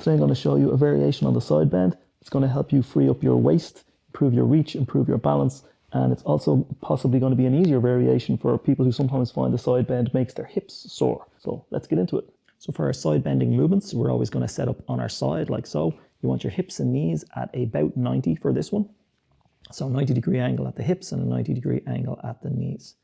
Today I'm going to show you a variation on the side bend. It's going to help you free up your waist, improve your reach, improve your balance, and it's also possibly going to be an easier variation for people who sometimes find the side bend makes their hips sore. So let's get into it. So for our side bending movements, we're always going to set up on our side like so. You want your hips and knees at about 90 for this one. So 90-degree angle at the hips and a 90-degree angle at the knees.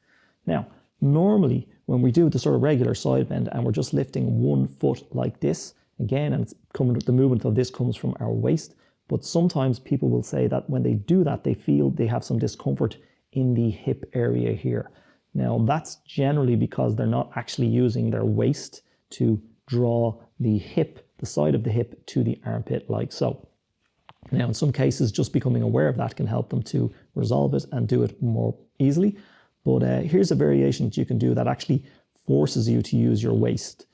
Now, normally when we do the sort of regular side bend and we're just lifting one foot like this, again, and the movement of this comes from our waist, but sometimes people will say that when they do that, they feel they have some discomfort in the hip area here. Now, that's generally because they're not actually using their waist to draw the hip, the side of the hip, to the armpit like so. Now, in some cases, just becoming aware of that can help them to resolve it and do it more easily. But here's a variation that you can do that actually forces you to use your waist.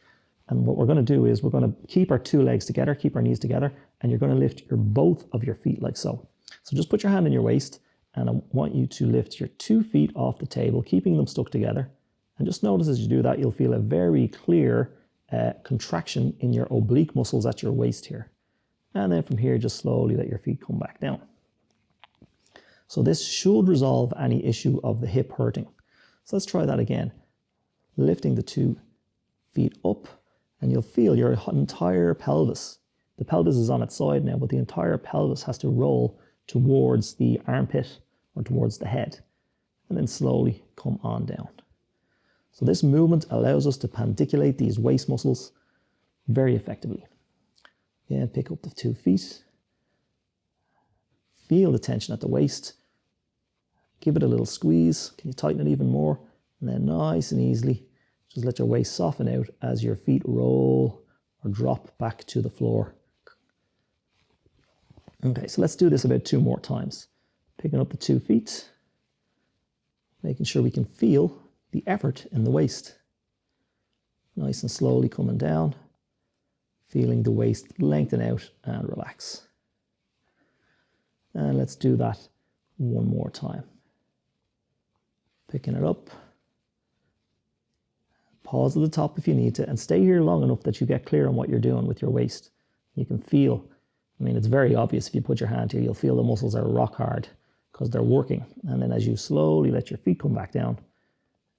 And what we're going to do is we're going to keep our two legs together, keep our knees together, and you're going to lift both of your feet like so. So just put your hand in your waist, and I want you to lift your 2 feet off the table, keeping them stuck together. And just notice as you do that, you'll feel a very clear contraction in your oblique muscles at your waist here. And then from here, just slowly let your feet come back down. So this should resolve any issue of the hip hurting. So let's try that again. Lifting the 2 feet up, and you'll feel your entire pelvis. The pelvis is on its side now, but the entire pelvis has to roll towards the armpit or towards the head, and then slowly come on down. So this movement allows us to pandiculate these waist muscles very effectively. Again, pick up the 2 feet. Feel the tension at the waist. Give it a little squeeze. Can you tighten it even more? And then nice and easily, just let your waist soften out as your feet roll or drop back to the floor. Okay, so let's do this about 2 more times. Picking up the 2 feet, making sure we can feel the effort in the waist. Nice and slowly coming down, feeling the waist lengthen out and relax. And let's do that 1 more time. Picking it up. Pause at the top if you need to, and stay here long enough that you get clear on what you're doing with your waist. You can feel, I mean, it's very obvious if you put your hand here, you'll feel the muscles are rock hard because they're working. And then as you slowly let your feet come back down,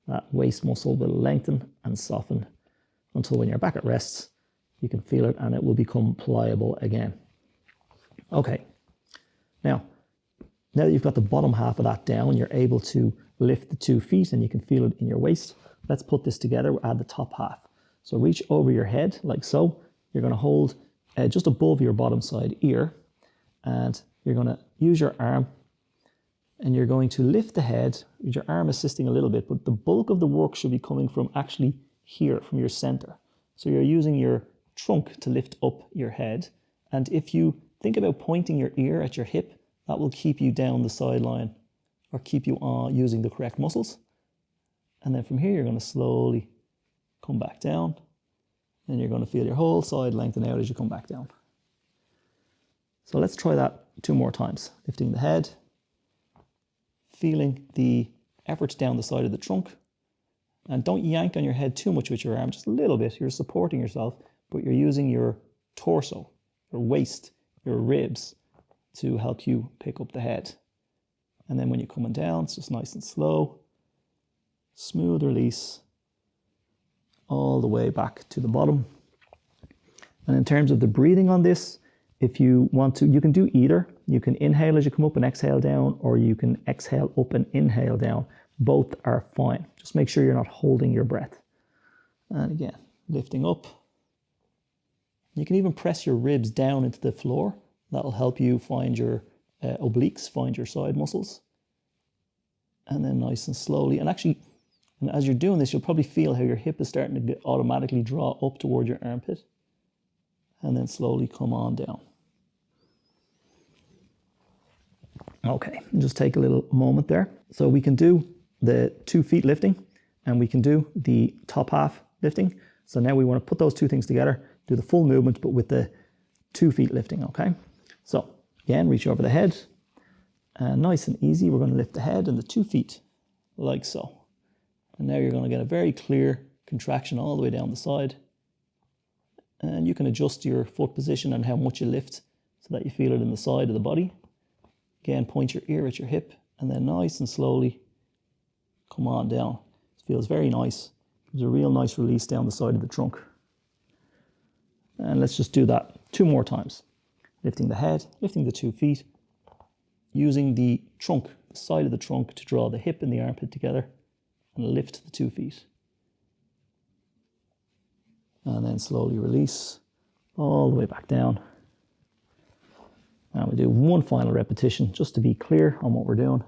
that waist muscle will lengthen and soften until when you're back at rest, you can feel it and it will become pliable again. Okay, now that you've got the bottom half of that down, you're able to lift the 2 feet and you can feel it in your waist. Let's put this together, we'll add the top half. So reach over your head like so. You're going to hold just above your bottom side ear, and you're going to use your arm and you're going to lift the head with your arm assisting a little bit, but the bulk of the work should be coming from actually here, from your center. So you're using your trunk to lift up your head. And if you think about pointing your ear at your hip, that will keep you down the sideline or keep you on using the correct muscles. And then from here, you're going to slowly come back down, and you're going to feel your whole side lengthen out as you come back down. So let's try that 2 more times. Lifting the head, feeling the effort down the side of the trunk, and don't yank on your head too much with your arm, just a little bit. You're supporting yourself, but you're using your torso, your waist, your ribs to help you pick up the head. And then when you're coming down, it's just nice and slow, smooth release all the way back to the bottom. And in terms of the breathing on this, if you want to, you can do either. You can inhale as you come up and exhale down, or you can exhale up and inhale down. Both are fine. Just make sure you're not holding your breath. And again, lifting up. You can even press your ribs down into the floor. That'll help you find your obliques, find your side muscles. And then nice and slowly, and actually, and as you're doing this, you'll probably feel how your hip is starting to automatically draw up toward your armpit, and then slowly come on down. Okay, just take a little moment there. So we can do the 2 feet lifting, and we can do the top half lifting. So now we want to put those 2 things together, do the full movement, but with the 2 feet lifting, okay? So again, reach over the head, and nice and easy, we're going to lift the head and the 2 feet, like so. And now you're going to get a very clear contraction all the way down the side. And you can adjust your foot position and how much you lift so that you feel it in the side of the body. Again, point your ear at your hip and then nice and slowly come on down. It feels very nice. There's a real nice release down the side of the trunk. And let's just do that 2 more times. Lifting the head, lifting the 2 feet, using the trunk, the side of the trunk to draw the hip and the armpit together and lift the 2 feet. And then slowly release all the way back down. And we do 1 final repetition just to be clear on what we're doing.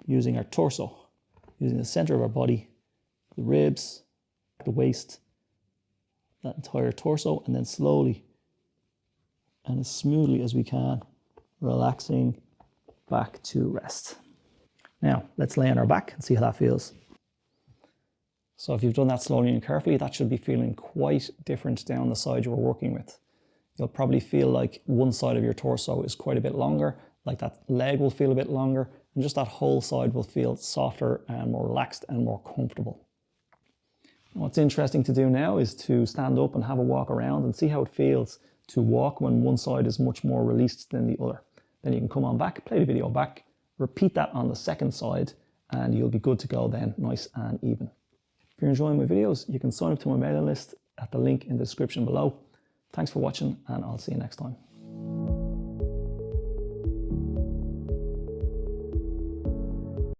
Using our torso, using the center of our body, the ribs, the waist, that entire torso, and then slowly and as smoothly as we can, relaxing back to rest. Now, let's lay on our back and see how that feels. So if you've done that slowly and carefully, that should be feeling quite different down the side you were working with. You'll probably feel like one side of your torso is quite a bit longer, like that leg will feel a bit longer, and just that whole side will feel softer and more relaxed and more comfortable. What's interesting to do now is to stand up and have a walk around and see how it feels to walk when one side is much more released than the other. Then you can come on back, play the video back, repeat that on the second side, and you'll be good to go then, nice and even. If you're enjoying my videos, you can sign up to my mailing list at the link in the description below. Thanks for watching, and I'll see you next time.